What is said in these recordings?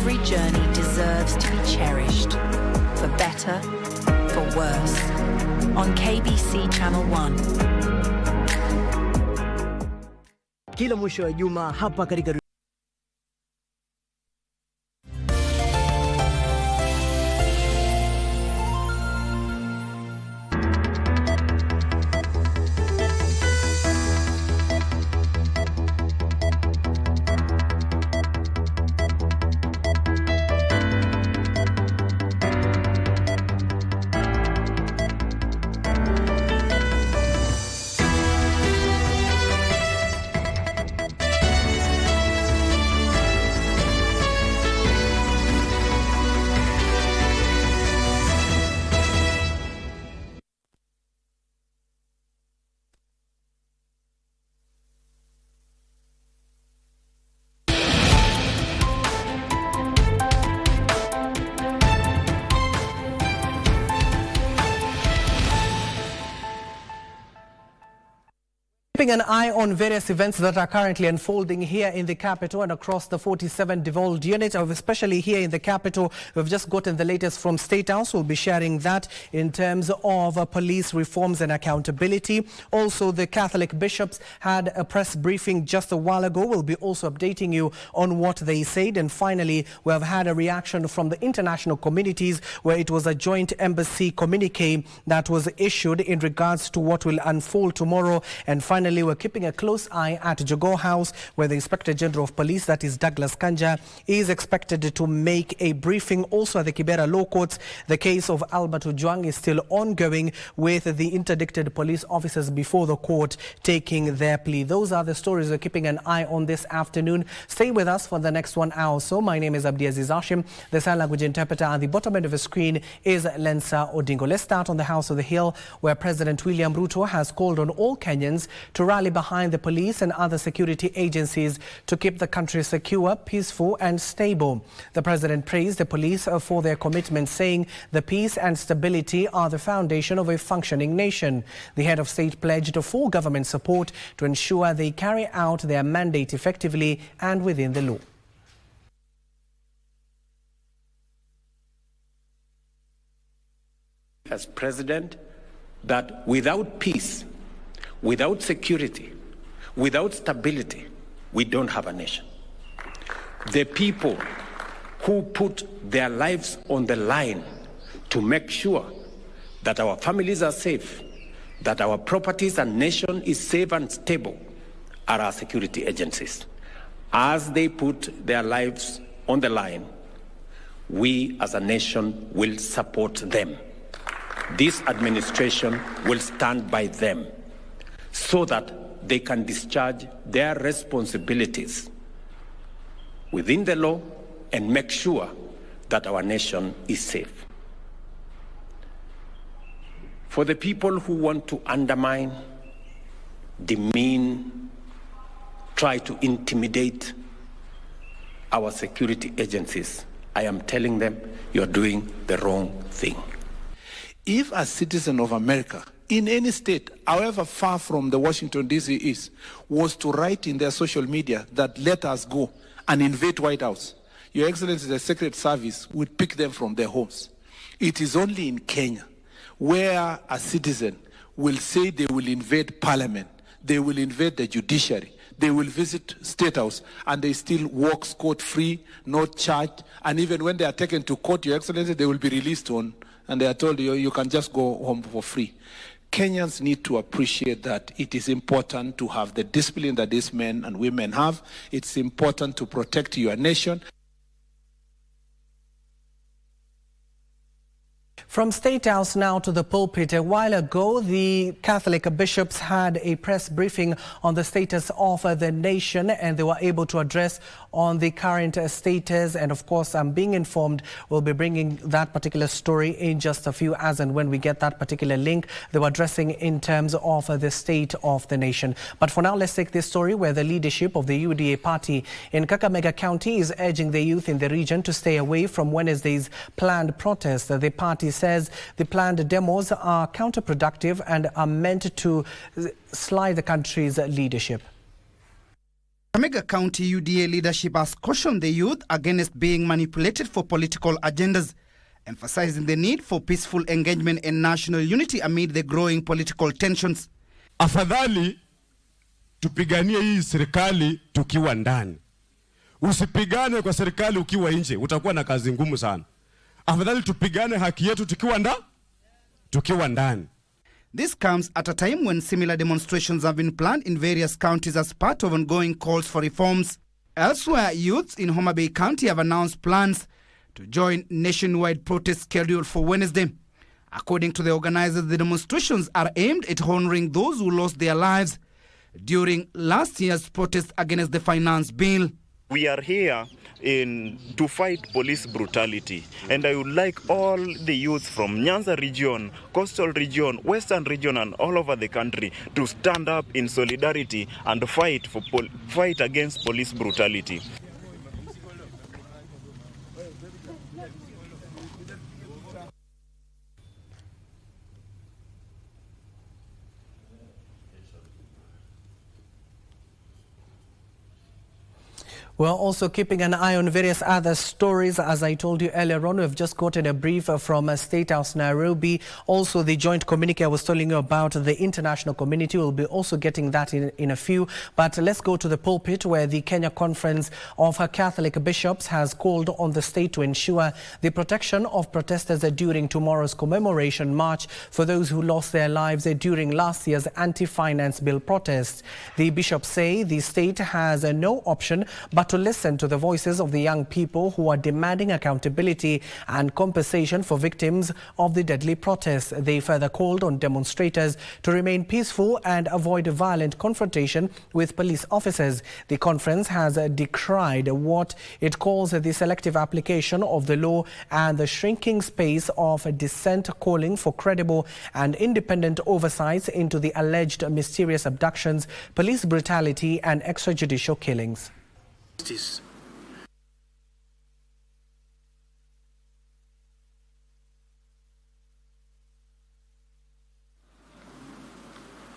every journey deserves to be cherished, for better, for worse. On KBC Channel 1. Kila mwisho wa juma hapa katika keeping an eye on various events that are currently unfolding here in the capital and across the 47 devolved units, especially here in the capital. We've just gotten the latest from State House. We'll be sharing that in terms of police reforms and accountability. Also, the Catholic bishops had a press briefing just a while ago. We'll be also updating you on what they said. And finally, we have had a reaction from the international communities where it was a joint embassy communique that was issued in regards to what will unfold tomorrow. And finally, we're keeping a close eye at Jogoo House, where the Inspector General of Police, that is Douglas Kanja, is expected to make a briefing. Also at the Kibera Law Courts, the case of Albert Ojwang is still ongoing, with the interdicted police officers before the court taking their plea. Those are the stories we're keeping an eye on this afternoon. Stay with us for the next 1 hour or so. My name is Abdiaziz Hashim, the sign language interpreter. At the bottom end of the screen is Lensa Odingo. Let's start on the House of the Hill, where President William Ruto has called on all Kenyans to rally behind the police and other security agencies to keep the country secure, peaceful and stable. The president praised the police for their commitment, saying the peace and stability are the foundation of a functioning nation. The head of state pledged full government support to ensure they carry out their mandate effectively and within the law. As president, that without peace, without security, without stability, we don't have a nation. The people who put their lives on the line to make sure that our families are safe, that our properties and nation is safe and stable, are our security agencies. As they put their lives on the line, we as a nation will support them. This administration will stand by them, so that they can discharge their responsibilities within the law and make sure that our nation is safe. For the people who want to undermine, demean, try to intimidate our security agencies, I am telling them, you're doing the wrong thing. If a citizen of America, in any state, however far from the Washington DC is, was to write in their social media that let us go and invade White House, Your Excellency, the Secret Service would pick them from their homes. It is only in Kenya where a citizen will say they will invade Parliament, they will invade the judiciary, they will visit State House, and they still walk scot-free, not charged, and even when they are taken to court, Your Excellency, they will be released on, and they are told you can just go home for free. Kenyans need to appreciate that it is important to have the discipline that these men and women have. It's important to protect your nation. From State House now to the pulpit. A while ago, the Catholic bishops had a press briefing on the status of the nation, and they were able to address on the current status. And of course, I'm being informed we'll be bringing that particular story in just a few as and when we get that particular link. They were addressing in terms of the state of the nation. But for now, let's take this story where the leadership of the UDA party in Kakamega County is urging the youth in the region to stay away from Wednesday's planned protest. The party says the planned demos are counterproductive and are meant to slide the country's leadership. Kakamega County UDA leadership has cautioned the youth against being manipulated for political agendas, emphasizing the need for peaceful engagement and national unity amid the growing political tensions. Afadhali tupiganie hii serikali tukiwa ndani. Usipigane kwa serikali ukiwa nje, utakuwa na kazi ngumu sana. Afadhali tupigane haki yetu tukiwa ndani. This comes at a time when similar demonstrations have been planned in various counties as part of ongoing calls for reforms. Elsewhere, youths in Homa Bay County have announced plans to join nationwide protests scheduled for Wednesday. According to the organizers, the demonstrations are aimed at honoring those who lost their lives during last year's protest against the finance bill. We are here to fight police brutality, and I would like all the youth from Nyanza region, coastal region, western region, and all over the country to stand up in solidarity and fight against police brutality. We're also keeping an eye on various other stories. As I told you earlier on, we've just gotten a brief from State House Nairobi. Also, the joint communique I was telling you about, the international community, will be also getting that in a few. But let's go to the pulpit, where the Kenya Conference of Catholic Bishops has called on the state to ensure the protection of protesters during tomorrow's commemoration march for those who lost their lives during last year's anti-finance bill protests. The bishops say the state has no option but to listen to the voices of the young people who are demanding accountability and compensation for victims of the deadly protests. They further called on demonstrators to remain peaceful and avoid violent confrontation with police officers. The conference has decried what it calls the selective application of the law and the shrinking space of dissent, calling for credible and independent oversights into the alleged mysterious abductions, police brutality and extrajudicial killings.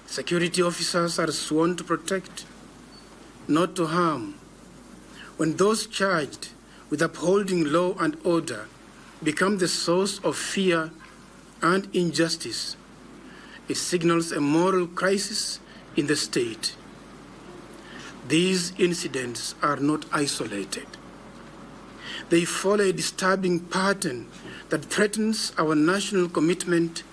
Security officers are sworn to protect, not to harm. When those charged with upholding law and order become the source of fear and injustice, it signals a moral crisis in the state. These incidents are not isolated. They follow a disturbing pattern that threatens our national commitment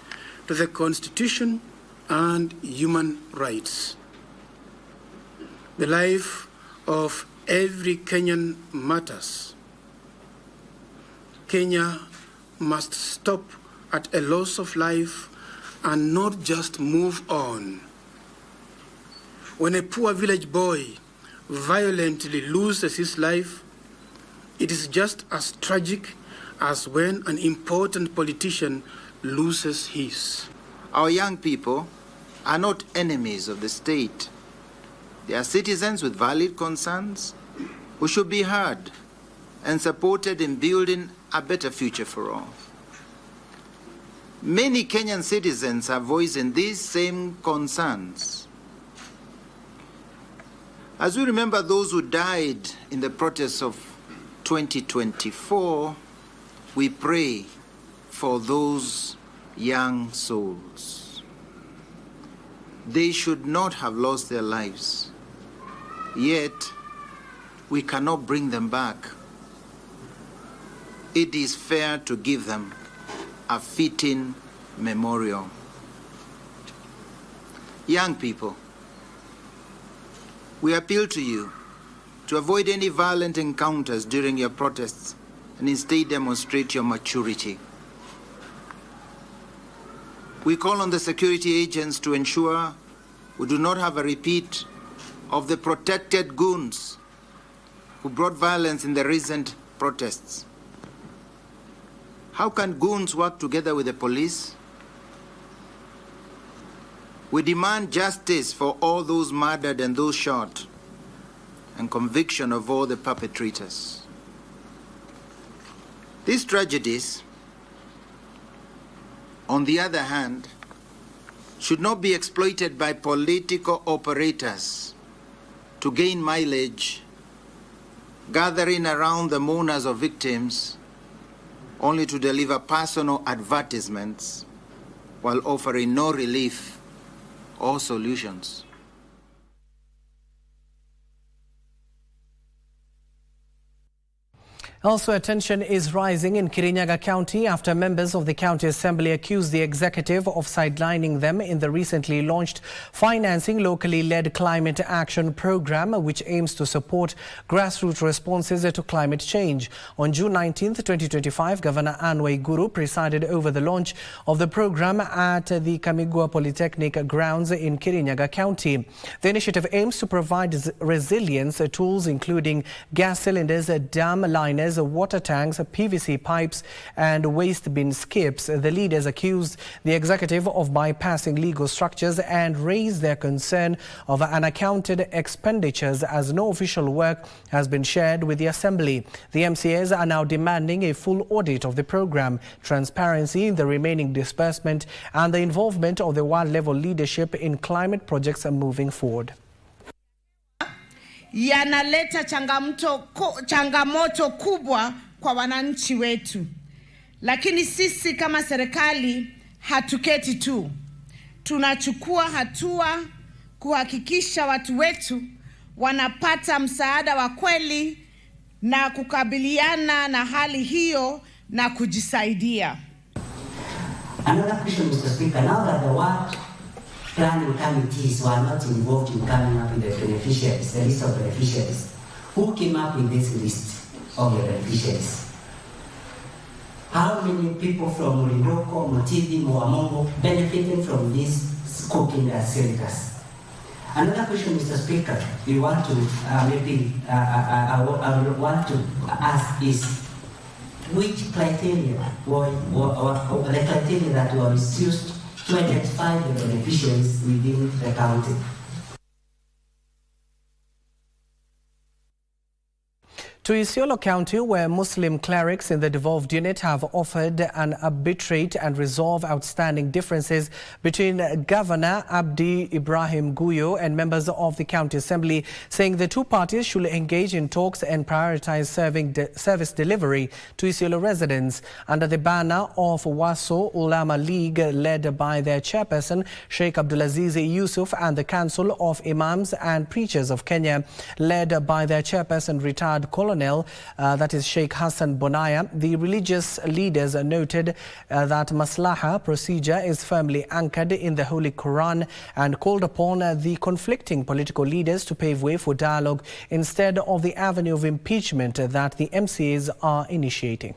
to the Constitution and human rights. The life of every Kenyan matters. Kenya must stop at a loss of life and not just move on. When a poor village boy violently loses his life, it is just as tragic as when an important politician loses his. Our young people are not enemies of the state. They are citizens with valid concerns who should be heard and supported in building a better future for all. Many Kenyan citizens are voicing these same concerns. As we remember those who died in the protests of 2024, we pray for those young souls. They should not have lost their lives, yet we cannot bring them back. It is fair to give them a fitting memorial. Young people, we appeal to you to avoid any violent encounters during your protests and instead demonstrate your maturity. We call on the security agents to ensure we do not have a repeat of the protected goons who brought violence in the recent protests. How can goons work together with the police? We demand justice for all those murdered and those shot, and conviction of all the perpetrators. These tragedies, on the other hand, should not be exploited by political operators to gain mileage, gathering around the mourners of victims, only to deliver personal advertisements while offering no relief or solutions. Also, tension is rising in Kirinyaga County after members of the County Assembly accused the executive of sidelining them in the recently launched Financing Locally Led Climate Action Program, which aims to support grassroots responses to climate change. On June 19, 2025, Governor Anne Waiguru presided over the launch of the program at the Kamigwa Polytechnic grounds in Kirinyaga County. The initiative aims to provide resilience tools including gas cylinders, dam liners, water tanks, PVC pipes and waste bin skips. The leaders accused the executive of bypassing legal structures and raised their concern of unaccounted expenditures as no official work has been shared with the Assembly. The MCAs are now demanding a full audit of the program, transparency in the remaining disbursement and the involvement of the ward-level leadership in climate projects moving forward. Yanaleta changamoto kubwa kwa wananchi wetu, lakini sisi kama serikali hatuketi tu, tunachukua hatua kuhakikisha watu wetu wanapata msaada wa kweli na kukabiliana na hali hiyo na kujisaidia. Another question, Mr. Speaker, now that the ward planning committees were not involved in coming up with the beneficiaries, the list of beneficiaries. Who came up with this list of the beneficiaries? How many people from Ridoko, Motidi, Moamongo benefited from these cooking cylinders? Another question, Mr. Speaker, we want to I would want to ask is which criteria or the criteria that were used to identify the beneficiaries within the county? To Isiolo County, where Muslim clerics in the devolved unit have offered an arbitrate and resolve outstanding differences between Governor Abdi Ibrahim Guyo and members of the County Assembly, saying the two parties should engage in talks and prioritize service delivery to Isiolo residents. Under the banner of Waso Ulama League, led by their chairperson Sheikh Abdiaziz Yusuf, and the Council of Imams and Preachers of Kenya, led by their chairperson retired Colonel that is Sheikh Hassan Bonaya, the religious leaders noted that Maslaha procedure is firmly anchored in the Holy Quran and called upon the conflicting political leaders to pave way for dialogue instead of the avenue of impeachment that the MCAs are initiating.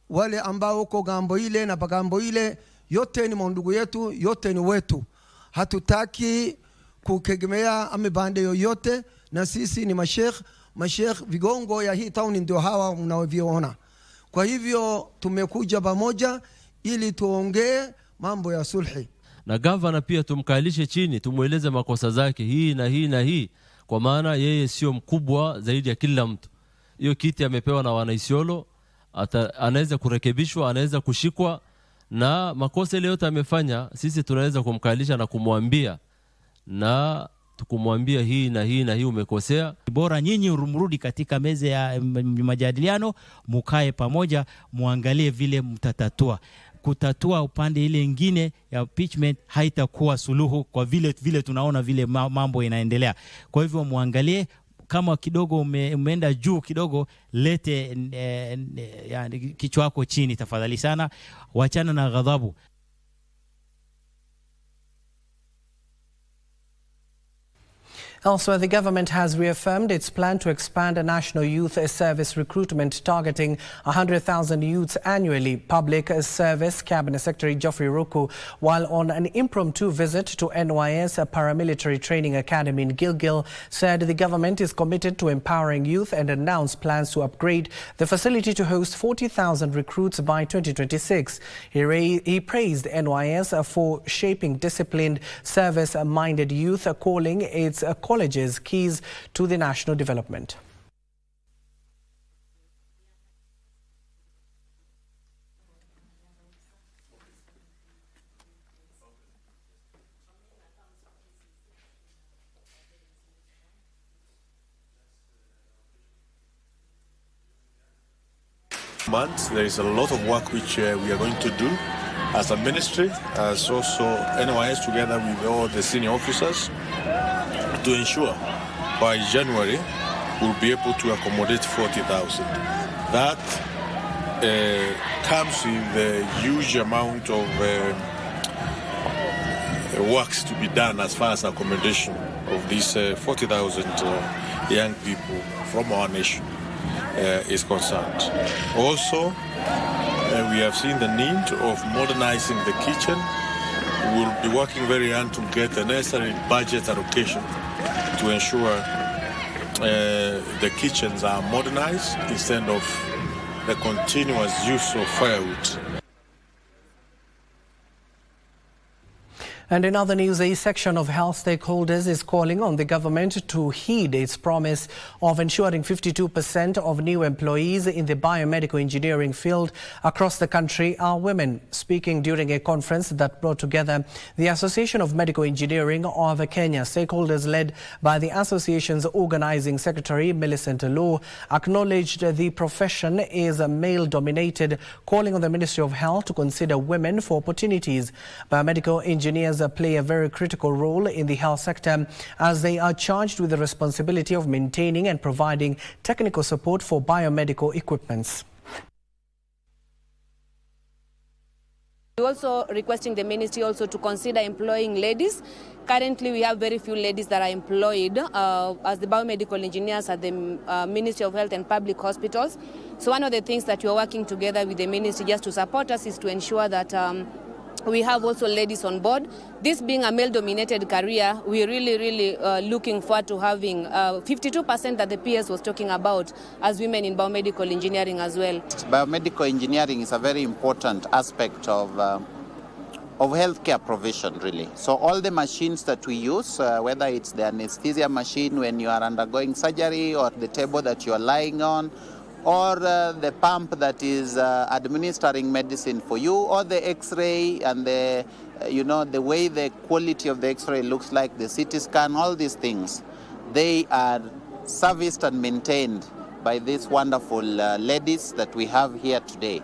Wale ambao uko gambo ile na pagambo ile, yote ni mandugu yetu, yote ni wetu. Hatutaki kukegemea amebande yoyote, na sisi ni mashekh vigongo ya hii town ndio hawa mnaoviona. Kwa hivyo tumekuja pamoja ili tuongee mambo ya sulhi. Na gavana pia tumkalishe chini, tumueleze makosa zake hii na hii na hii, kwa maana yeye sio mkubwa zaidi ya kila mtu. Hiyo kiti amepewa na wana Isiolo, anaweza kurekebishwa, anaweza kushikwa, na makosa ile yote amefanya sisi tunaweza kumkalisha na kumwambia, na tukumwambia hii na hii na hii umekosea. Bora nyinyi urumrudi katika meza ya majadiliano, mukae pamoja, muangalie vile mtatatua. Kutatua upande ile nyingine ya impeachment haitakuwa suluhu, kwa vile tunaona vile mambo inaendelea. Kwa hivyo muangalie, kama kidogo umeenda juu kidogo, lete kichwa chako chini tafadhali sana, wachana na ghadhabu. Elsewhere, the government has reaffirmed its plan to expand a national youth service recruitment targeting 100,000 youths annually. Public Service Cabinet Secretary Geoffrey Roku, while on an impromptu visit to NYS Paramilitary Training Academy in Gilgil, said the government is committed to empowering youth and announced plans to upgrade the facility to host 40,000 recruits by 2026. He praised NYS for shaping disciplined, service-minded youth, calling its colleges keys to the national development. months. There is a lot of work which we are going to do as a ministry, as also NYS together with all the senior officers to ensure by January we'll be able to accommodate 40,000. That comes with a huge amount of works to be done as far as accommodation of these 40,000 young people from our nation is concerned. Also, we have seen the need of modernizing the kitchen. We'll be working very hard to get the necessary budget allocation to ensure the kitchens are modernized instead of the continuous use of firewood. And in other news, a section of health stakeholders is calling on the government to heed its promise of ensuring 52% of new employees in the biomedical engineering field across the country are women. Speaking during a conference that brought together the Association of Medical Engineering of Kenya, stakeholders led by the association's organizing secretary, Millicent Law, acknowledged the profession is male-dominated, calling on the Ministry of Health to consider women for opportunities. Biomedical engineers play a very critical role in the health sector as they are charged with the responsibility of maintaining and providing technical support for biomedical equipments. We're also requesting the ministry also to consider employing ladies. Currently, we have very few ladies that are employed as the biomedical engineers at the Ministry of Health and Public Hospitals. So one of the things that we're working together with the ministry just to support us is to ensure that we have also ladies on board. This being a male-dominated career, we're really looking forward to having 52% that the PS was talking about as women in biomedical engineering as well. Biomedical engineering is a very important aspect of healthcare provision, really. So all the machines that we use, whether it's the anesthesia machine when you are undergoing surgery, or the table that you are lying on, or the pump that is administering medicine for you, or the X-ray and the way the quality of the X-ray looks like, the CT scan, all these things, they are serviced and maintained by these wonderful ladies that we have here today.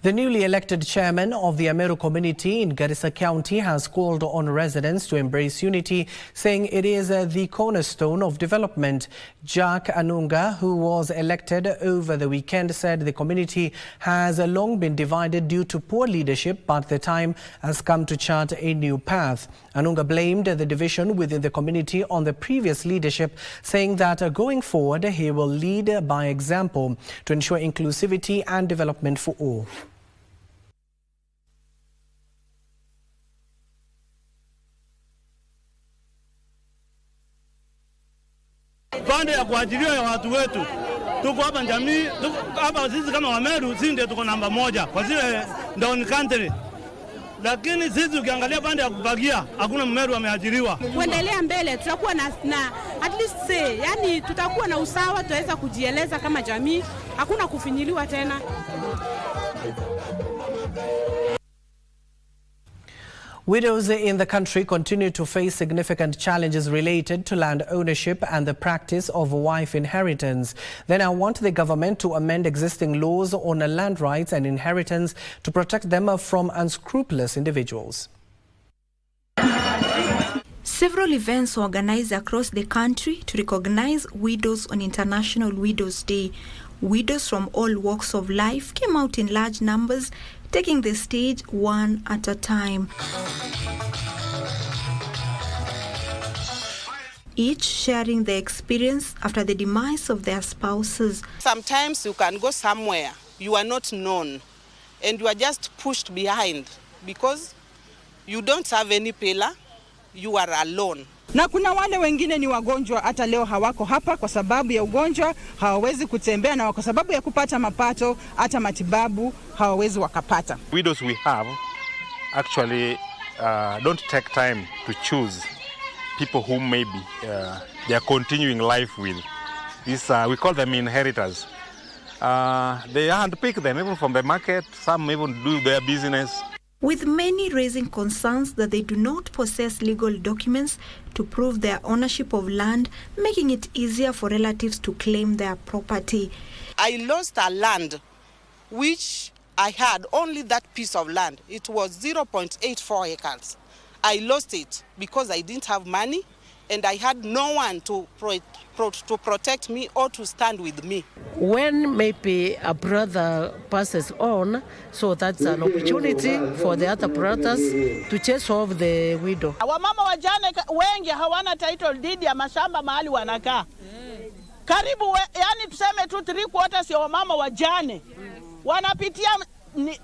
The newly elected chairman of the Ameru community in Garissa County has called on residents to embrace unity, saying it is the cornerstone of development. Jack Anunga, who was elected over the weekend, said the community has long been divided due to poor leadership, but the time has come to chart a new path. Anunga blamed the division within the community on the previous leadership, saying that going forward he will lead by example to ensure inclusivity and development for all. Pande ya kuajiriwa ya watu wetu, tuko hapa jamii, hapa sisi kama Wameru, sisi ndio tuko namba moja kwa zile down country. Lakini sisi ukiangalia pande ya kupagia, hakuna Mmeru ameajiriwa. Kuendelea mbele tutakuwa na at least yani tutakuwa na usawa, tutaweza kujieleza kama jamii, hakuna kufinyiliwa tena. Widows in the country continue to face significant challenges related to land ownership and the practice of wife inheritance. They now want the government to amend existing laws on land rights and inheritance to protect them from unscrupulous individuals. Several events were organized across the country to recognize widows on International Widows' Day. Widows from all walks of life came out in large numbers, taking the stage one at a time. Each sharing their experience after the demise of their spouses. Sometimes you can go somewhere, you are not known, and you are just pushed behind because you don't have any pillar, you are alone. Na kuna wale wengine ni wagonjwa hata leo hawako hapa kwa sababu ya ugonjwa, hawawezi kutembea, na kwa sababu ya kupata mapato hata matibabu hawawezi wakapata. Widows we have actually don't take time to choose people who maybe they are continuing life with. This we call them inheritors. They handpick them even from the market. Some even do their business. with many raising concerns that they do not possess legal documents to prove their ownership of land, making it easier for relatives to claim their property. I lost a land which I had only that piece of land. It was 0.84 acres. I lost it because I didn't have money and I had no one to protect me or to stand with me. When maybe a brother passes on, so that's an opportunity for the other brothers to chase off the widow. Wamama wajane wengi hawana title deed ya mashamba mahali wanakaa. Karibu yani tuseme tu 3/4 ya wamama wajane wanapitia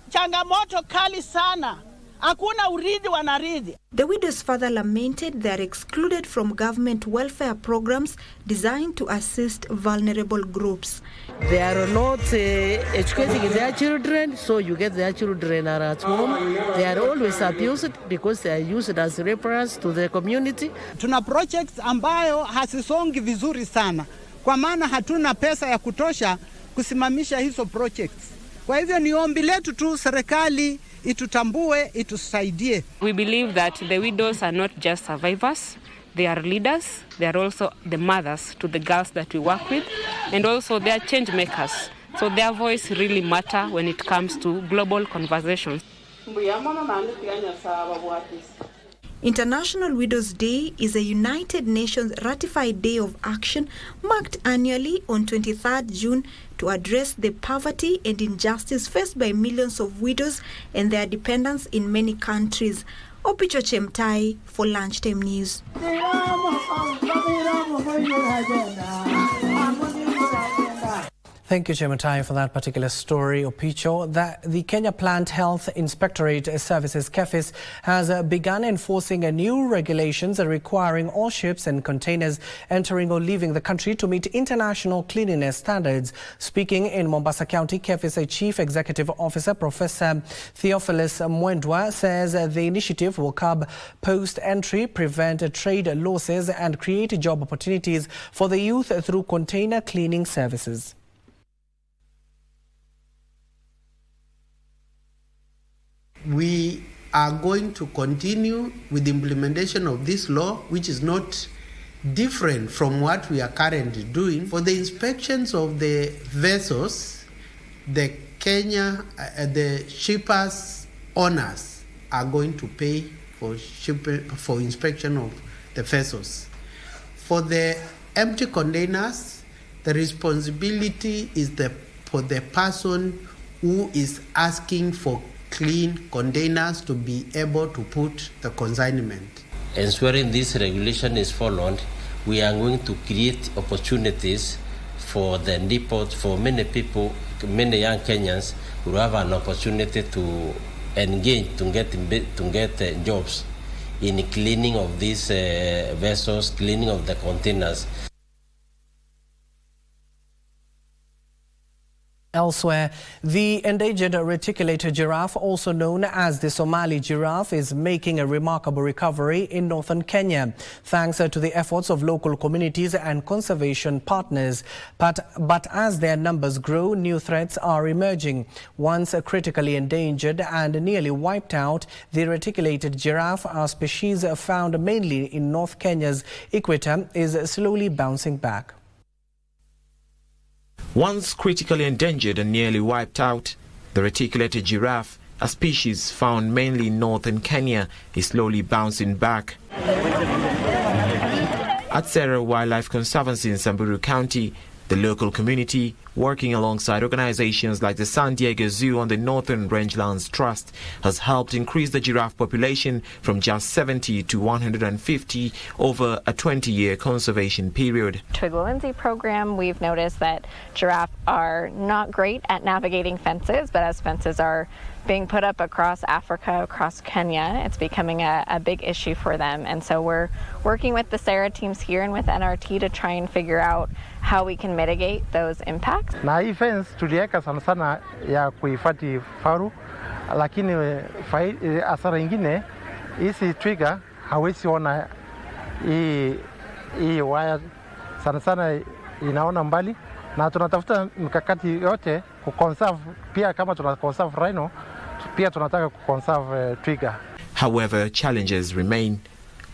changamoto kali sana. Hakuna urithi wanarithi. The widow's father lamented they are excluded from government welfare programs designed to assist vulnerable groups. They are not educating their children, so you get their children are at home. They are always abused because they are used as reference to the community. Tuna projects ambayo hasisongi vizuri sana, kwa maana hatuna pesa ya kutosha kusimamisha hizo projects. Kwa hivyo ni ombi letu tu serikali itutambue, itusaidie. We believe that the widows are not just survivors, they are leaders, they are also the mothers to the girls that we work with, and also they are change makers. So their voice really matter when it comes to global conversations. International Widows' Day is a United Nations ratified day of action marked annually on 23rd June to address the poverty and injustice faced by millions of widows and their dependents in many countries. Opicho Chemtai for Lunchtime News. Thank you, Chematai, for that particular story, Opicho. The Kenya Plant Health Inspectorate Services, KEFIS, has begun enforcing new regulations requiring all ships and containers entering or leaving the country to meet international cleanliness standards. Speaking in Mombasa County, KEFIS Chief Executive Officer Professor Theophilus Mwendwa says the initiative will curb post-entry, prevent trade losses and create job opportunities for the youth through container cleaning services. We are going to continue with the implementation of this law, which is not different from what we are currently doing. For the inspections of the vessels, the shippers owners are going to pay for inspection of the vessels. For the empty containers, the responsibility is for the person who is asking for clean containers to be able to put the consignment. Ensuring this regulation is followed, we are going to create opportunities for the depot for many people, many young Kenyans who have an opportunity to engage to get jobs in cleaning of these vessels, cleaning of the containers. Elsewhere, the endangered reticulated giraffe, also known as the Somali giraffe, is making a remarkable recovery in northern Kenya, thanks to the efforts of local communities and conservation partners. But as their numbers grow, new threats are emerging. Once critically endangered and nearly wiped out, the reticulated giraffe, a species found mainly in North Kenya's equator, is slowly bouncing back. Once critically endangered and nearly wiped out, the reticulated giraffe, a species found mainly in northern Kenya, is slowly bouncing back. At Serra Wildlife Conservancy in Samburu County, the local community, working alongside organizations like the San Diego Zoo and the Northern Rangelands Trust, has helped increase the giraffe population from just 70 to 150 over a 20-year conservation period. To the Lindsay program, we've noticed that giraffe are not great at navigating fences, but as fences are being put up across Africa, across Kenya, it's becoming a big issue for them. And so we're working with the SARA teams here and with NRT to try and figure out how we can mitigate those impacts. Na hii fence tuliweka sana sana ya kuhifadhi faru, lakini hasara ingine hizi twiga hawezi ona hii waya sana sana inaona mbali, na tunatafuta mikakati yote kuconserve pia kama tuna conserve rhino Pia tunataka kuconserve twiga. However, challenges remain.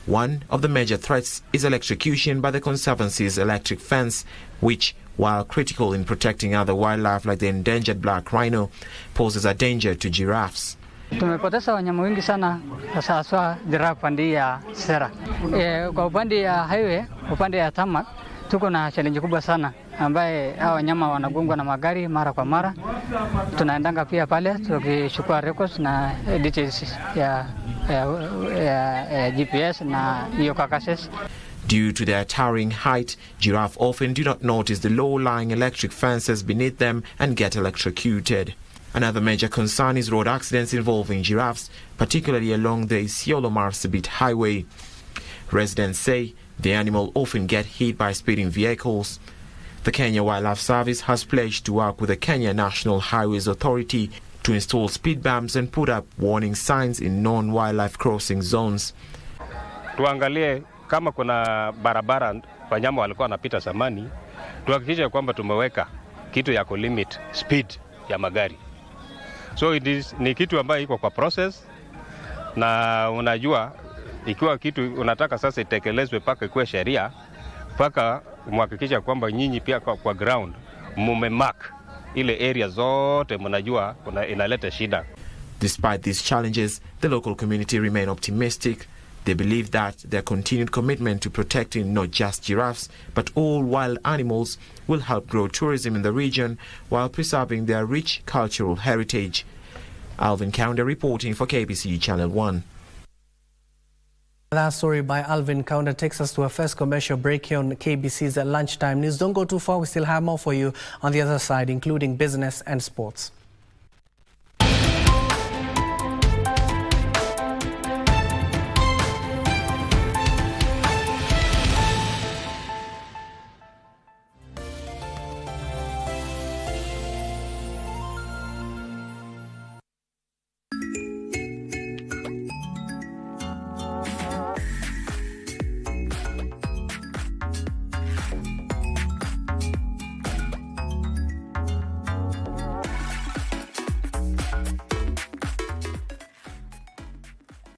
One of the major threats is electrocution by the Conservancy's electric fence, which, while critical in protecting other wildlife like the endangered black rhino, poses a danger to giraffes. Tumepoteza wanyama wengi sana, hasa giraffe pande ya Sera. Kwa upande ya highway, upande ya tarmac, tuko na challenge kubwa sana ambaye hawa wanyama wanagongwa na magari mara kwa mara. Tunaendanga pia pale tukichukua records na details ya GPS na hiyo carcasses. Due to their towering height, giraffe often do not notice the low-lying electric fences beneath them and get electrocuted. Another major concern is road accidents involving giraffes, particularly along the Isiolo-Marsabit highway. Residents say the animal often get hit by speeding vehicles. The Kenya Wildlife Service has pledged to work with the Kenya National Highways Authority to install speed bumps and put up warning signs in non-wildlife crossing zones. Tuangalie kama kuna barabara wanyama walikuwa wanapita zamani, tuhakikishe kwamba tumeweka kitu ya kulimit speed ya magari. So ni kitu ambayo iko kwa process, na unajua ikiwa kitu unataka sasa itekelezwe paka ikuwe sheria, paka muhakikisha kwamba nyinyi pia kwa ground mumemark ile area zote mnajua inaleta shida. Despite these challenges, the local community remain optimistic. They believe that their continued commitment to protecting not just giraffes but all wild animals will help grow tourism in the region while preserving their rich cultural heritage. Alvin Kaunda reporting for KBC Channel 1. That story by Alvin Kaunda takes us to our first commercial break here on KBC's Lunchtime News. Don't go too far, we still have more for you on the other side, including business and sports.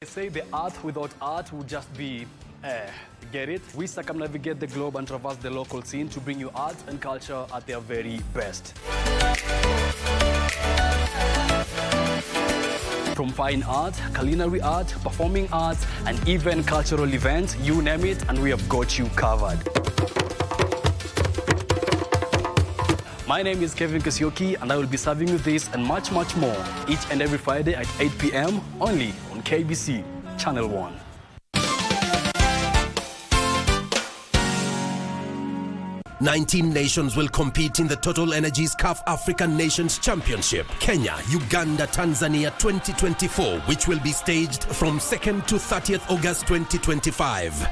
Say the earth without art would just be get it? We circumnavigate the globe and traverse the local scene to bring you art and culture at their very best. From fine art, culinary art, performing arts, and even cultural events, you name it, and we have got you covered. My name is Kevin Kasioki, and I will be serving you this and much, much more each and every Friday at 8 p.m. only on KBC Channel 1. "19 nations will compete in the Total Energies CAF African Nations Championship, Kenya, Uganda, Tanzania 2024, which will be staged from 2nd to 30th August 2025.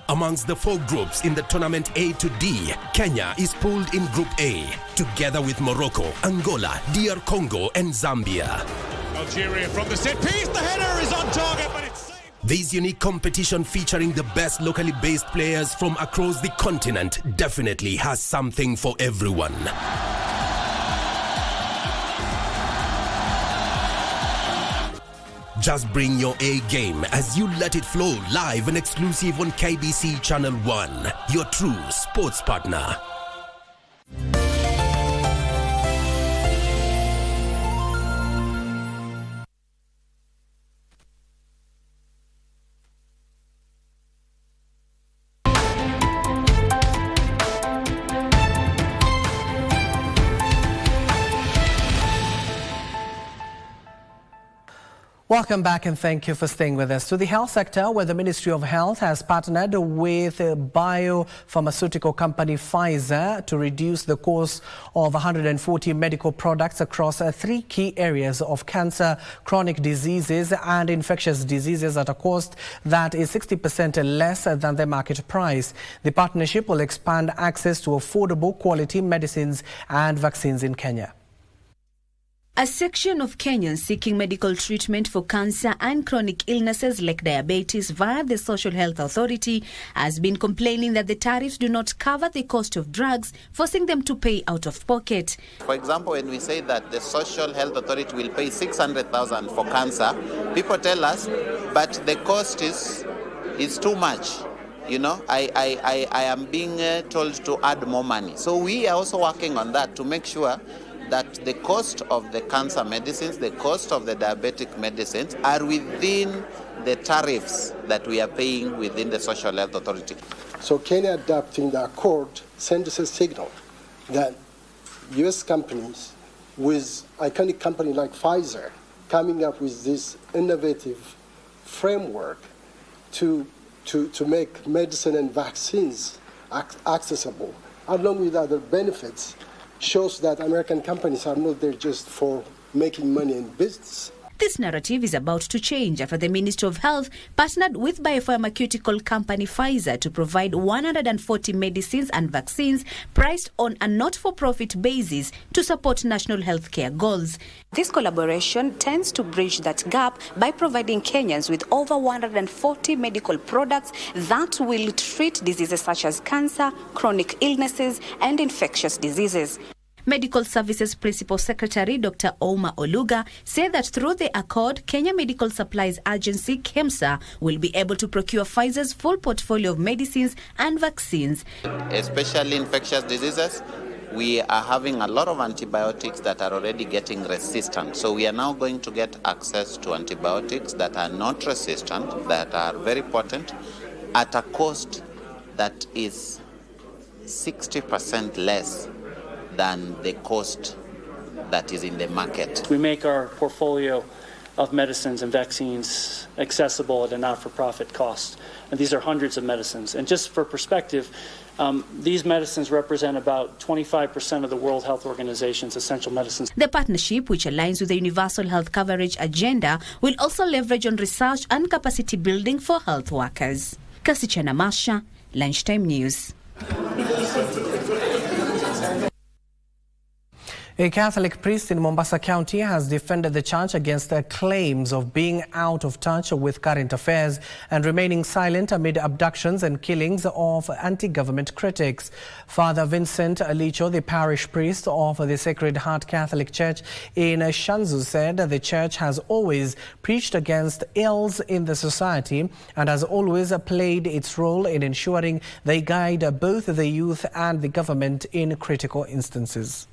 Amongst the 4 groups in the tournament A to D, Kenya is pooled in Group A, together with Morocco, Angola, DR Congo, and Zambia. Algeria from the set piece, the header is on target, but it's saved. This unique competition featuring the best locally based players from across the continent definitely has something for everyone. Just bring your A game as you let it flow live and exclusive on KBC Channel 1, your true sports partner. Welcome back and thank you for staying with us. To the health sector, where the Ministry of Health has partnered with biopharmaceutical company Pfizer to reduce the cost of 140 medical products across 3 key areas of cancer, chronic diseases and infectious diseases at a cost that is 60% less than the market price. The partnership will expand access to affordable quality medicines and vaccines in Kenya. A section of Kenyans seeking medical treatment for cancer and chronic illnesses like diabetes via the Social Health Authority has been complaining that the tariffs do not cover the cost of drugs, forcing them to pay out of pocket. For example, when we say that the Social Health Authority will pay 600,000 for cancer, people tell us, but the cost is too much. You know, I am being told to add more money. So we are also working on that to make sure that the cost of the cancer medicines, the cost of the diabetic medicines are within the tariffs that we are paying within the Social Health Authority. So Kenya adopting the accord sends a signal that US companies with iconic company like Pfizer coming up with this innovative framework to make medicine and vaccines accessible, along with other benefits, shows that American companies are not there just for making money in business. This narrative is about to change after the Ministry of Health partnered with biopharmaceutical company Pfizer to provide 140 medicines and vaccines priced on a not-for-profit basis to support national healthcare goals. This collaboration tends to bridge that gap by providing Kenyans with over 140 medical products that will treat diseases such as cancer, chronic illnesses, and infectious diseases. Medical Services Principal Secretary Dr. Ouma Oluga said that through the accord, Kenya Medical Supplies Agency, KEMSA, will be able to procure Pfizer's full portfolio of medicines and vaccines. Especially infectious diseases, we are having a lot of antibiotics that are already getting resistant. So we are now going to get access to antibiotics that are not resistant, that are very potent, at a cost that is 60% less than the cost that is in the market. We make our portfolio of medicines and vaccines accessible at a not-for-profit cost. And these are hundreds of medicines. And just for perspective, these medicines represent about 25% of the World Health Organization's essential medicines. The partnership, which aligns with the Universal Health Coverage agenda, will also leverage on research and capacity building for health workers. Kasichana Masha, Lunchtime News. A Catholic priest in Mombasa County has defended the church against their claims of being out of touch with current affairs and remaining silent amid abductions and killings of anti-government critics. Father Vincent Alicho, the parish priest of the Sacred Heart Catholic Church in Shanzu, said the church has always preached against ills in the society and has always played its role in ensuring they guide both the youth and the government in critical instances.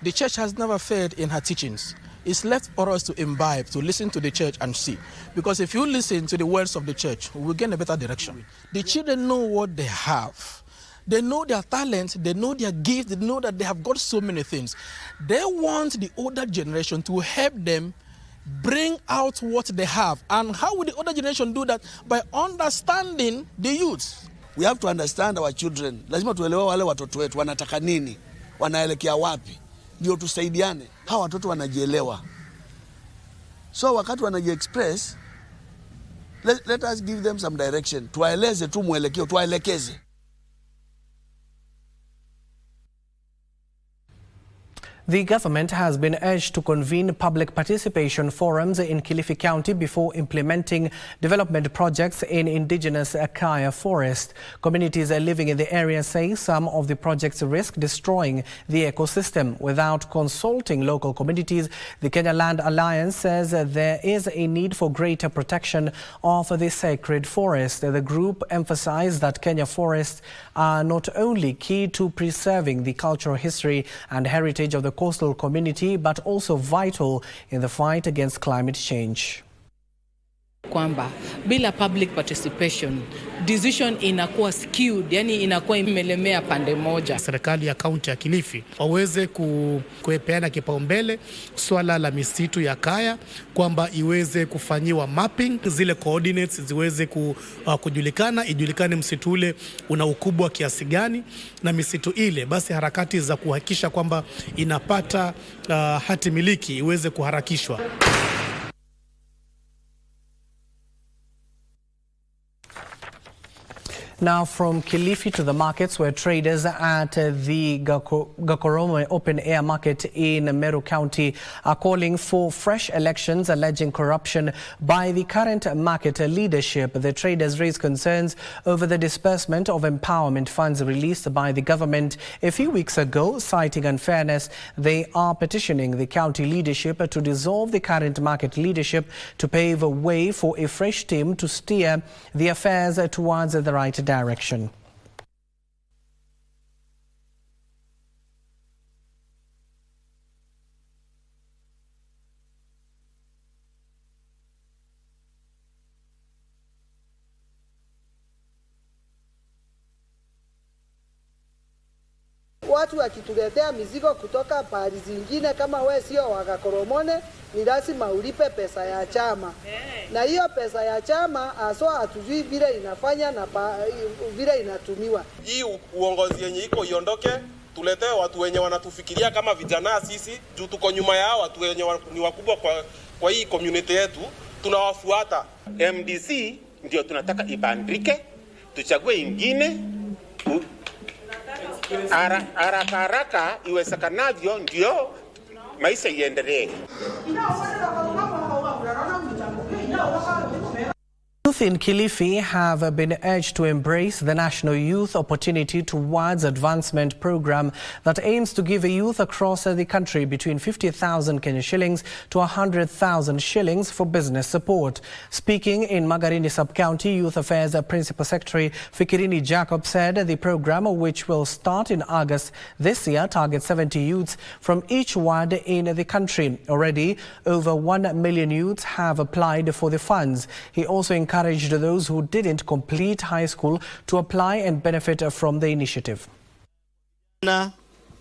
The church has never failed in her teachings. It's left for us to imbibe, to listen to the church and see. Because if you listen to the words of the church, we will gain a better direction. The children know what they have. They know their talents, they know their gifts, they know that they have got so many things. They want the older generation to help them bring out what they have. And how will the older generation do that? By understanding the youth. We have to understand our children. Lazima tuelewe wale watoto wetu wanataka nini, wanaelekea wapi. Ndio tusaidiane. Hawa watoto wanajielewa. So wakati wanajiexpress, let us give them some direction. Tuwaeleze tu mwelekeo, tuwaelekeze. The government has been urged to convene public participation forums in Kilifi County before implementing development projects in indigenous Kaya forest. Communities living in the area say some of the projects risk destroying the ecosystem. Without consulting local communities, the Kenya Land Alliance says there is a need for greater protection of the sacred forest. The group emphasized that Kenya forests are not only key to preserving the cultural history and heritage of the coastal community, but also vital in the fight against climate change. Kwamba bila public participation decision inakuwa skewed, yani inakuwa imelemea pande moja. Serikali ya kaunti ya Kilifi waweze kupeana kipaumbele swala la misitu ya Kaya, kwamba iweze kufanyiwa mapping, zile coordinates ziweze kujulikana, ijulikane msitu ule una ukubwa kiasi gani, na misitu ile basi harakati za kuhakikisha kwamba inapata hati miliki iweze kuharakishwa. Now from Kilifi to the markets, where traders at the Gakorome open air market in Meru County are calling for fresh elections, alleging corruption by the current market leadership. The traders raise concerns over the disbursement of empowerment funds released by the government a few weeks ago, citing unfairness. They are petitioning the county leadership to dissolve the current market leadership to pave a way for a fresh team to steer the affairs towards the right direction. Watu wakituletea mizigo kutoka pahali zingine, kama we sio wa Gakoromone, ni lazima ulipe pesa ya chama. Na hiyo pesa ya chama haswa hatujui vile inafanya na vile inatumiwa. Hii uongozi yenye iko iondoke, tuletee watu wenye wanatufikiria kama vijana sisi, juu tuko nyuma yao, watu wenye ni wakubwa kwa hii community yetu, tunawafuata. MDC ndio tunataka ibandike, tuchague ingine haraka iwezekanavyo, ndio maisha iendelee. Youth in Kilifi have been urged to embrace the National Youth Opportunity Towards Advancement program that aims to give a youth across the country between 50,000 Kenya shillings to 100,000 shillings for business support. Speaking in Magarini Sub-County, Youth Affairs Principal Secretary Fikirini Jacob said the program, which will start in August this year, targets 70 youths from each ward in the country. Already, over 1 million youths have applied for the funds. He also encouraged those who didn't complete high school to apply and benefit from the initiative. Na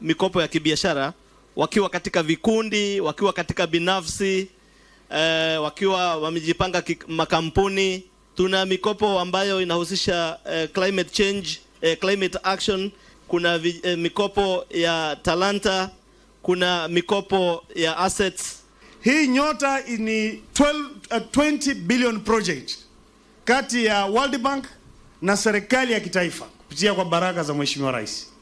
mikopo ya kibiashara wakiwa katika vikundi, wakiwa katika binafsi, wakiwa wamejipanga makampuni. Tuna mikopo ambayo inahusisha climate change, climate action, kuna mikopo ya talanta, kuna mikopo ya assets. Hii nyota ni 20 billion project kati ya World Bank na serikali ya kitaifa kupitia kwa baraka za Mheshimiwa Rais.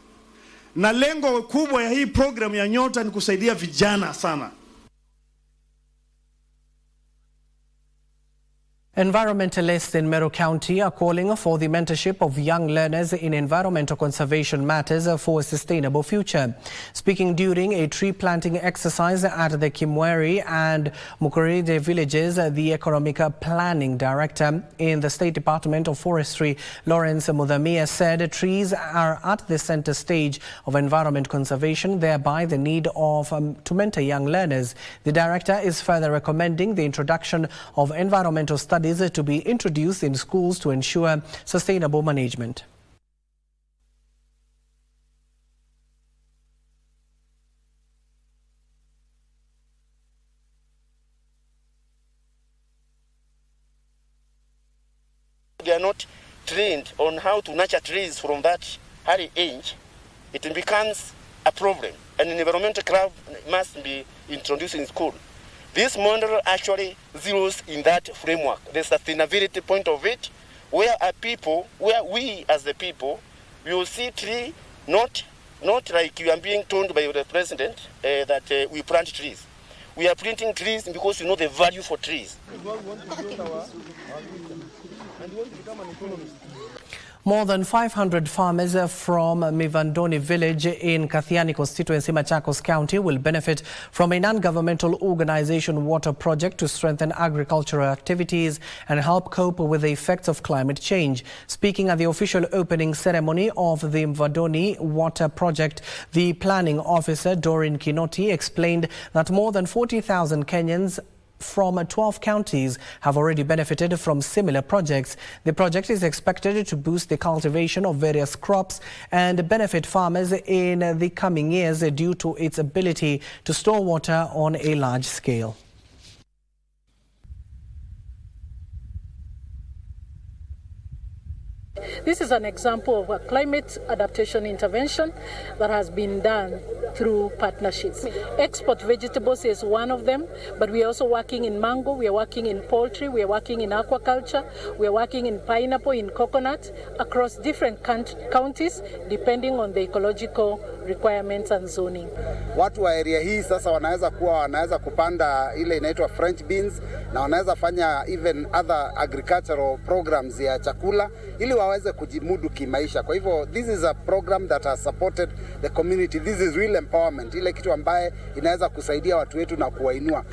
Na lengo kubwa ya hii program ya nyota ni kusaidia vijana sana. Environmentalists in Meru County are calling for the mentorship of young learners in environmental conservation matters for a sustainable future. Speaking during a tree planting exercise at the Kimweri and Mukuride villages, the Economic Planning Director in the State Department of Forestry, Lawrence Mudhamia, said trees are at the center stage of environment conservation, thereby the need of to mentor young learners. The director is further recommending the introduction of environmental studies to be introduced in schools to ensure sustainable management. They are not trained on how to nurture trees from that early age. It becomes a problem. An environmental club must be introduced in school. This model actually zeroes in that framework, the sustainability point of it, where we as the people, we will see tree not like you are being told by the president that we plant trees. We are planting trees because we know the value for trees. More than 500 farmers from Mivandoni village in Kathiani constituency, Machakos County, will benefit from a non-governmental organization water project to strengthen agricultural activities and help cope with the effects of climate change. Speaking at the official opening ceremony of the Mivandoni water project, the planning officer, Doreen Kinoti, explained that more than 40,000 Kenyans from 12 counties have already benefited from similar projects. The project is expected to boost the cultivation of various crops and benefit farmers in the coming years due to its ability to store water on a large scale. This is an example of a climate adaptation intervention that has been done through partnerships. Export vegetables is one of them, but we are also working in mango, we are working in poultry, we are working in aquaculture, we are working in pineapple, in coconut, across different counties depending on the ecological requirements and zoning. Watu wa area hii sasa wanaweza kupanda ile inaitwa French beans na wanaweza fanya even other agricultural programs ya chakula ili waweze kujimudu kimaisha. Kwa hivyo this is a program that has supported the community. This is real empowerment, ile kitu ambaye inaweza kusaidia watu wetu na kuwainua.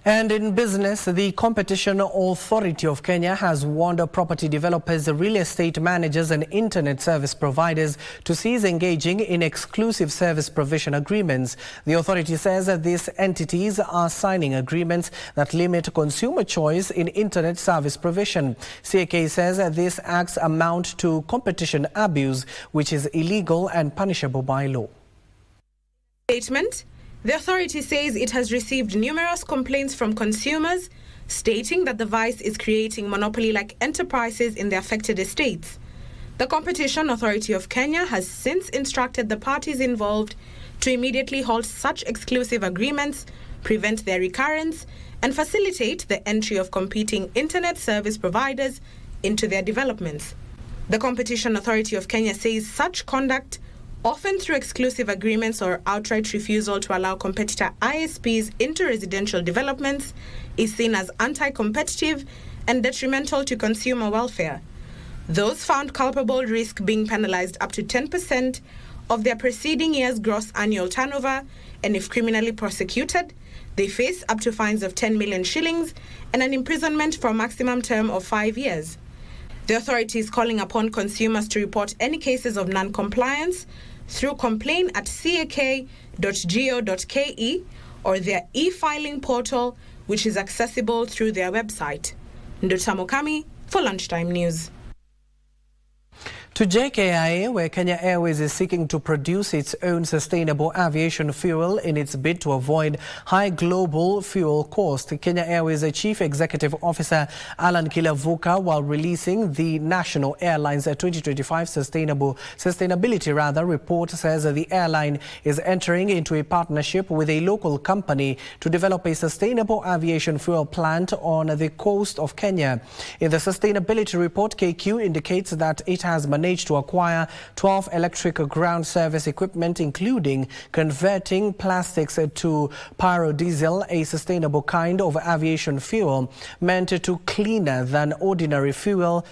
And in business, the Competition Authority of Kenya has warned property developers, real estate managers and internet service providers to cease engaging in exclusive service provision agreements. The authority says that these entities are signing agreements that limit consumer choice in internet service provision. CAK says that these acts amount to competition abuse, which is illegal and punishable by law. Statement. The authority says it has received numerous complaints from consumers stating that the vice is creating monopoly-like enterprises in the affected estates. The Competition Authority of Kenya has since instructed the parties involved to immediately halt such exclusive agreements, prevent their recurrence, and facilitate the entry of competing internet service providers into their developments. The Competition Authority of Kenya says such conduct, often through exclusive agreements or outright refusal to allow competitor ISPs into residential developments, is seen as anti-competitive and detrimental to consumer welfare. Those found culpable risk being penalized up to 10% of their preceding year's gross annual turnover, and if criminally prosecuted, they face up to fines of 10 million shillings and an imprisonment for a maximum term of 5 years. The authority is calling upon consumers to report any cases of non-compliance through complaint@cak.go.ke or their e-filing portal, which is accessible through their website. Ndota Mokami for Lunchtime News. To JKIA, where Kenya Airways is seeking to produce its own sustainable aviation fuel in its bid to avoid high global fuel cost. Kenya Airways Chief Executive Officer Alan Kilavuka, while releasing the National Airlines 2025 Sustainability report, says that the airline is entering into a partnership with a local company to develop a sustainable aviation fuel plant on the coast of Kenya. In the sustainability report, KQ indicates that it has managed to acquire 12 electric ground service equipment, including converting plastics to biodiesel, a sustainable kind of aviation fuel meant to cleaner than ordinary fuel.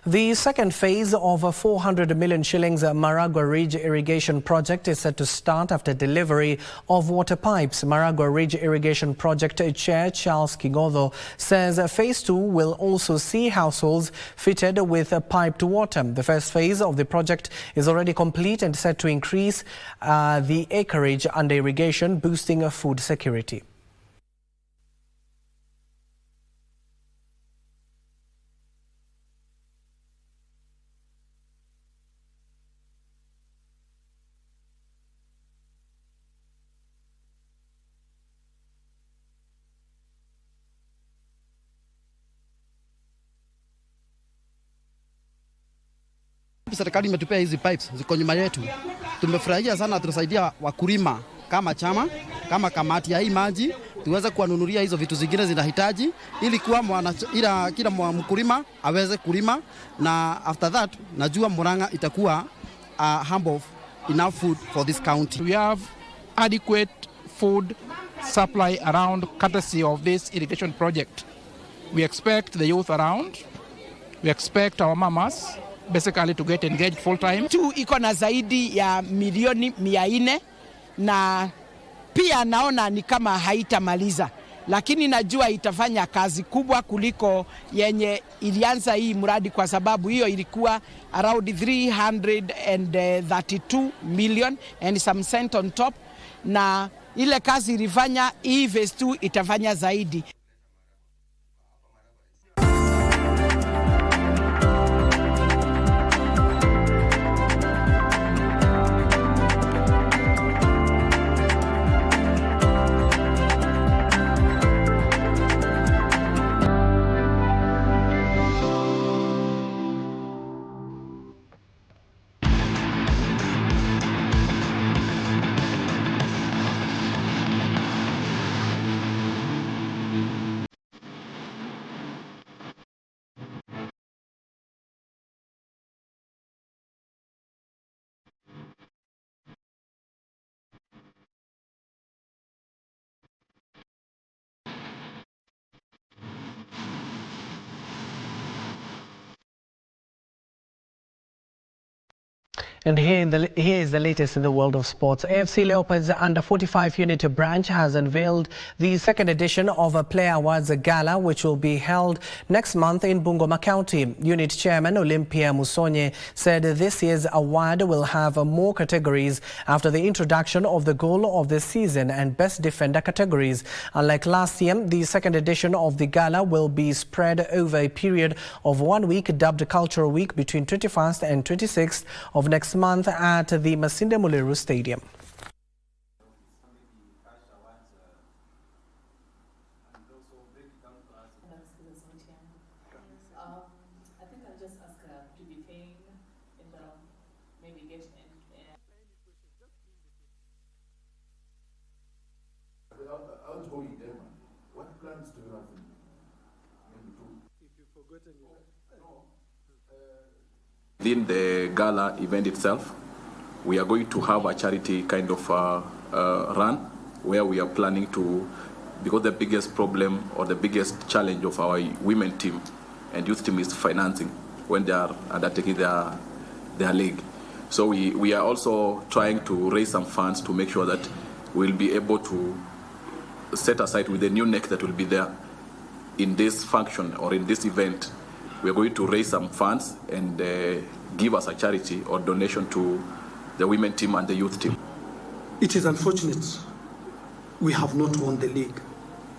The second phase of a 400 million shillings Maragua Ridge irrigation project is set to start after delivery of water pipes. Maragua Ridge irrigation project chair Charles Kigodho says phase 2 will also see households fitted with piped water. The first phase of the project is already complete and set to increase the acreage under irrigation, boosting food security. Serikali imetupea hizi pipes ziko nyuma yetu. Tumefurahia sana, tunasaidia wakulima kama chama, kama kamati ya hii maji, tuweze kuwanunulia hizo vitu zingine zinahitaji ili kila mkulima aweze kulima, na after that najua Murang'a itakuwa humble enough food for this county. We have adequate food supply around courtesy of this irrigation project. We expect the youth around, we expect our mamas, basically to get engaged full time. Tu iko na zaidi ya milioni 400 na pia naona ni kama haitamaliza, lakini najua itafanya kazi kubwa kuliko yenye ilianza hii mradi, kwa sababu hiyo ilikuwa around 332 million and some cent on top, na ile kazi ilifanya hii phase 2 itafanya zaidi. And here is the latest in the world of sports. AFC Leopards under 45 unit branch has unveiled the second edition of a Player Awards Gala, which will be held next month in Bungoma County. Unit Chairman Olympia Musonye said this year's award will have more categories after the introduction of the Goal of the Season and Best Defender categories. Unlike last year, the second edition of the gala will be spread over a period of 1 week, dubbed Cultural Week, between 21st and 26th of next month at the Masinde Muliro Stadium. Within the gala event itself, we are going to have a charity kind of run where we are planning to, because the biggest problem or the biggest challenge of our women team and youth team is financing when they are undertaking their league. So we are also trying to raise some funds to make sure that we'll be able to set aside with the new neck that will be there in this function or in this event. We are going to raise some funds and give us a charity or donation to the women team and the youth team. It is unfortunate we have not won the league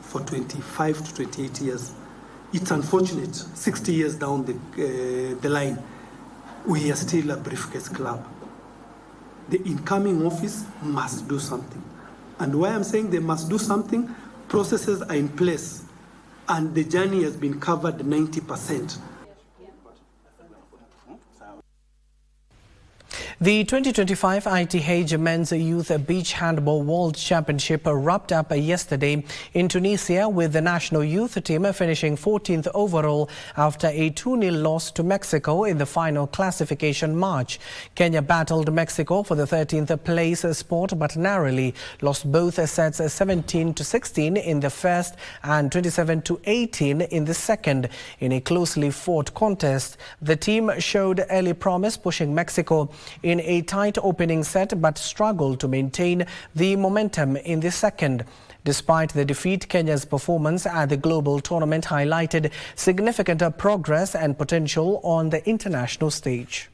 for 25 to 28 years. It's unfortunate 60 years down the line, we are still a briefcase club. The incoming office must do something. And why I'm saying they must do something, processes are in place and the journey has been covered 90%. The 2025 ITH Men's Youth Beach Handball World Championship wrapped up yesterday in Tunisia, with the national youth team finishing 14th overall after a 2-0 loss to Mexico in the final classification match. Kenya battled Mexico for the 13th place spot but narrowly lost both sets 17-16 in the first and 27-18 in the second. In a closely fought contest, the team showed early promise, pushing Mexico in a tight opening set but struggled to maintain the momentum in the second. Despite the defeat, Kenya's performance at the global tournament highlighted significant progress and potential on the international stage.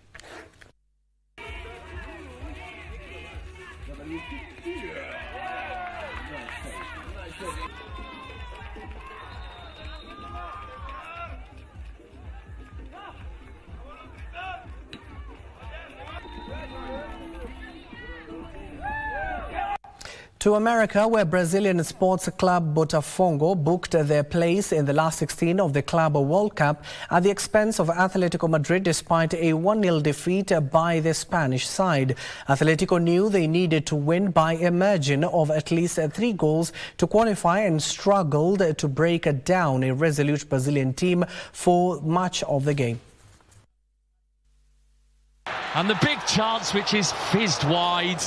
To America, where Brazilian sports club Botafogo booked their place in the last 16 of the Club World Cup at the expense of Atletico Madrid despite a 1-0 defeat by the Spanish side. Atletico knew they needed to win by a margin of at least 3 goals to qualify and struggled to break down a resolute Brazilian team for much of the game. And the big chance, which is fizzed wide.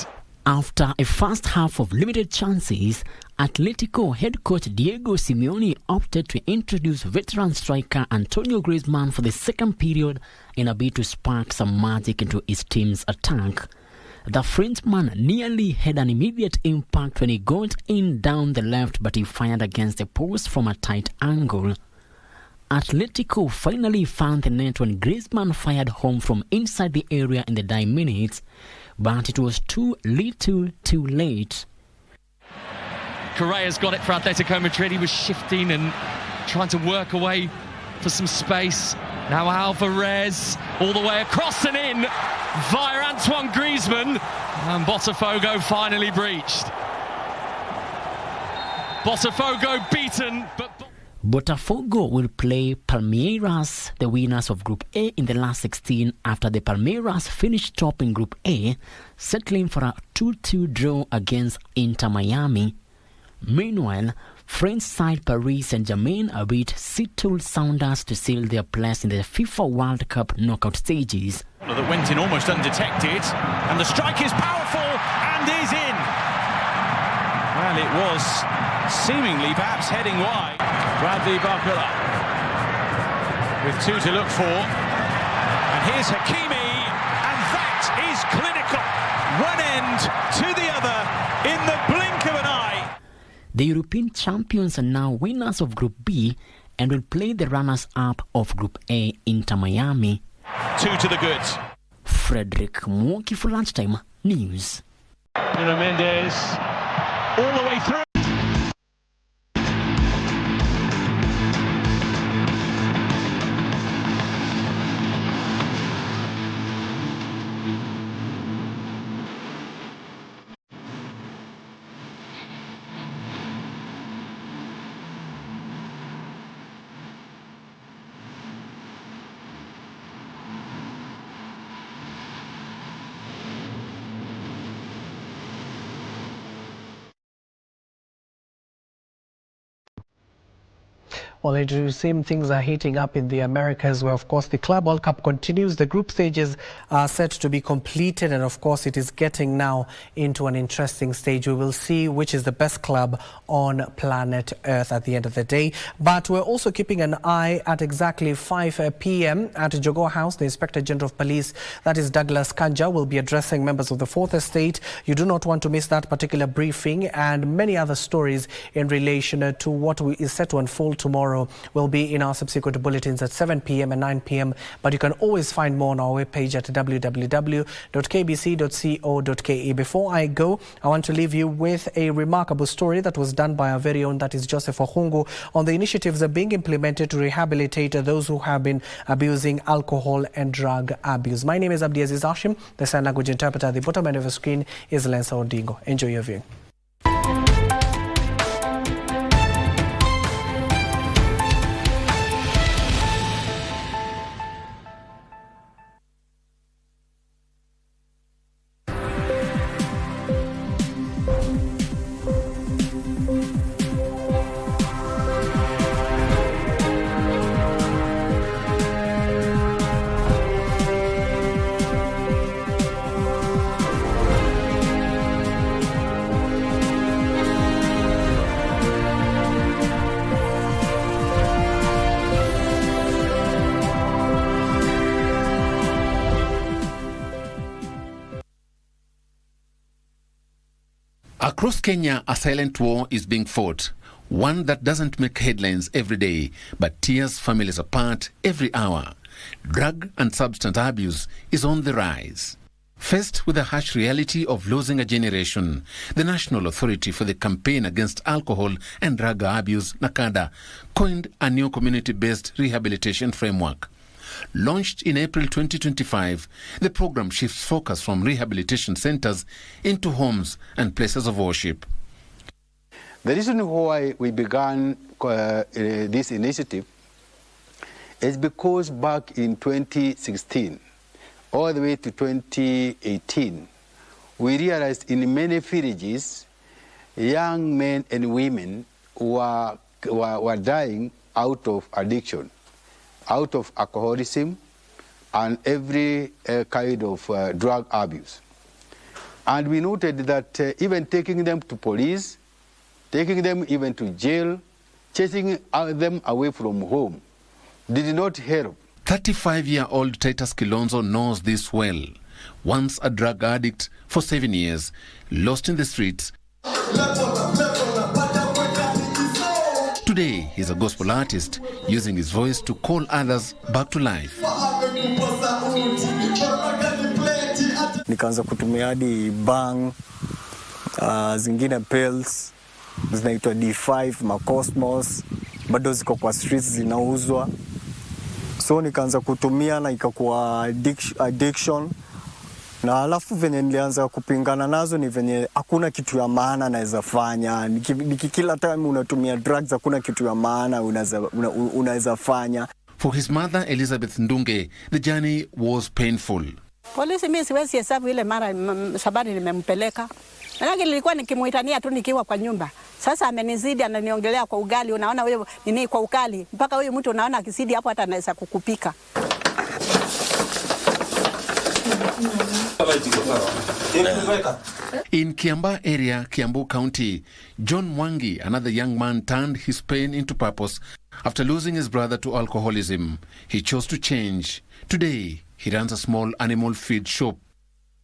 After a first half of limited chances, Atletico head coach Diego Simeone opted to introduce veteran striker Antonio Griezmann for the second period in a bid to spark some magic into his team's attack. The Frenchman nearly had an immediate impact when he got in down the left, but he fired against the post from a tight angle. Atletico finally found the net when Griezmann fired home from inside the area in the dying minutes, but it was too little too late. Correa's got it for Atletico Madrid. He was shifting and trying to work away for some space. Now Alvarez all the way across and in via Antoine Griezmann, and Botafogo finally breached. Botafogo beaten, but Botafogo will play Palmeiras, the winners of Group A, in the last 16 after the Palmeiras finished top in Group A, settling for a 2-2 draw against Inter Miami. Meanwhile, French side Paris Saint-Germain beat Seattle Sounders to seal their place in the FIFA World Cup knockout stages. That went in almost undetected, and the strike is powerful and is in. Well, it was seemingly perhaps heading wide. Bradley Barcola with two to look for, and here's Hakimi, and that is clinical. One end to the other in the blink of an eye. The European champions are now winners of Group B and will play the runners-up of Group A, Inter Miami. Two to the goods. Frederick Mwoki for Lunchtime News. Nuno Mendes all the way through. Well, the same things are heating up in the Americas, where, of course, the Club World Cup continues. The group stages are set to be completed, and, of course, it is getting now into an interesting stage. We will see which is the best club on planet Earth at the end of the day. But we're also keeping an eye at exactly 5 p.m. at Jogoo House. The Inspector General of Police, that is Douglas Kanja, will be addressing members of the Fourth Estate. You do not want to miss that particular briefing, and many other stories in relation to what is set to unfold tomorrow will be in our subsequent bulletins at 7 p.m. and 9 p.m. But you can always find more on our webpage at www.kbc.co.ke. Before I go, I want to leave you with a remarkable story that was done by our very own, that is Joseph Ohungu, on the initiatives that are being implemented to rehabilitate those who have been abusing alcohol and drug abuse. My name is Abdiaziz Hashim. The sign language interpreter at the bottom end of the screen is Lensa Odingo. Enjoy your viewing. Across Kenya, a silent war is being fought, one that doesn't make headlines every day, but tears families apart every hour. Drug and substance abuse is on the rise. Faced with the harsh reality of losing a generation, the National Authority for the Campaign Against Alcohol and Drug Abuse, NACADA, coined a new community-based rehabilitation framework. Launched in April 2025, the program shifts focus from rehabilitation centers into homes and places of worship. The reason why we began this initiative is because back in 2016, all the way to 2018, we realized in many villages, young men and women were dying out of addiction, out of alcoholism, and every kind of drug abuse. And we noted that even taking them to police taking them even to jail, chasing them away from home, did not help. 35-year-old Titus Kilonzo knows this well. Once a drug addict for 7 years, lost in the streets. Today, he's a gospel artist, using his voice to call others back to life. Nikaanza kutumia hadi bang, zingine pills, zinaitwa D5, Macosmos, bado ziko kwa streets zinauzwa. So nikaanza kutumia na ikakuwa addiction. Na alafu venye nilianza kupingana nazo ni venye hakuna kitu ya maana naweza fanya. Kila time unatumia drugs hakuna kitu ya maana unaweza fanya. For his mother Elizabeth Ndunge, the journey was painful. Polisi mimi siwezi hesabu ile mara Shabani nimempeleka. Maana nilikuwa nikimuitania tu nikiwa kwa nyumba. Sasa amenizidi, ananiongelea kwa ugali, unaona wewe nini kwa ukali. Mpaka huyu mtu unaona akizidi hapo hata anaweza kukupika. In Kiambaa area, Kiambu County, John Mwangi, another young man, turned his pain into purpose. After losing his brother to alcoholism, he chose to change. Today, he runs a small animal feed shop.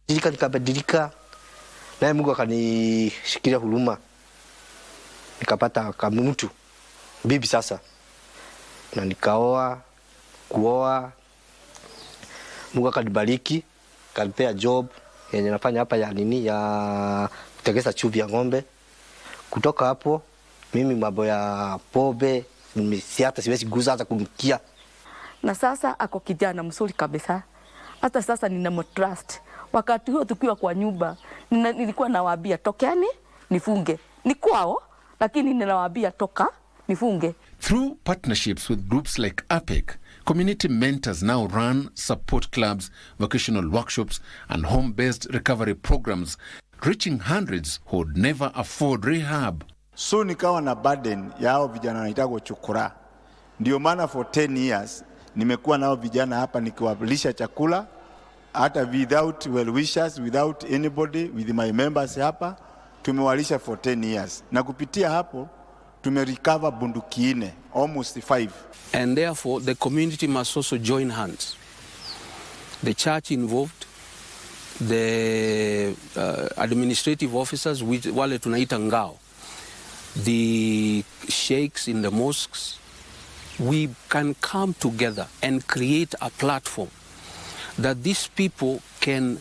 Nikabadilika, naye Mungu akanishikilia huruma. Nikapata kama mtu bibi sasa. Na nikaoa, kuoa. Mungu akanibariki, kanipea job yenye nafanya hapa ya nini ya kutegeza chuvi ya ng'ombe. Kutoka hapo mimi mambo ya pombe hata siwezi guza hata kunukia. Na sasa ako kijana mzuri kabisa. Hata sasa ninamtrust. Wakati huo tukiwa kwa nyumba, nilikuwa nawaambia tokeni nifunge. Ni kwao, lakini ninawaambia toka nifunge. Through partnerships with groups like APEC, community mentors now run support clubs, vocational workshops, and home-based recovery programs, reaching hundreds who would never afford rehab. So nikawa na burden ya hao vijana wanaitwa chukura. Ndio maana for 10 years nimekuwa nao vijana hapa nikiwalisha chakula hata without well wishers, without anybody, with my members hapa tumewalisha for 10 years. Na kupitia hapo tumerecover bunduki 4, almost 5. And therefore the community must also join hands. The church involved, the administrative officers, wale tunaita ngao, the sheikhs in the mosques. We can come together and create a platform that these people can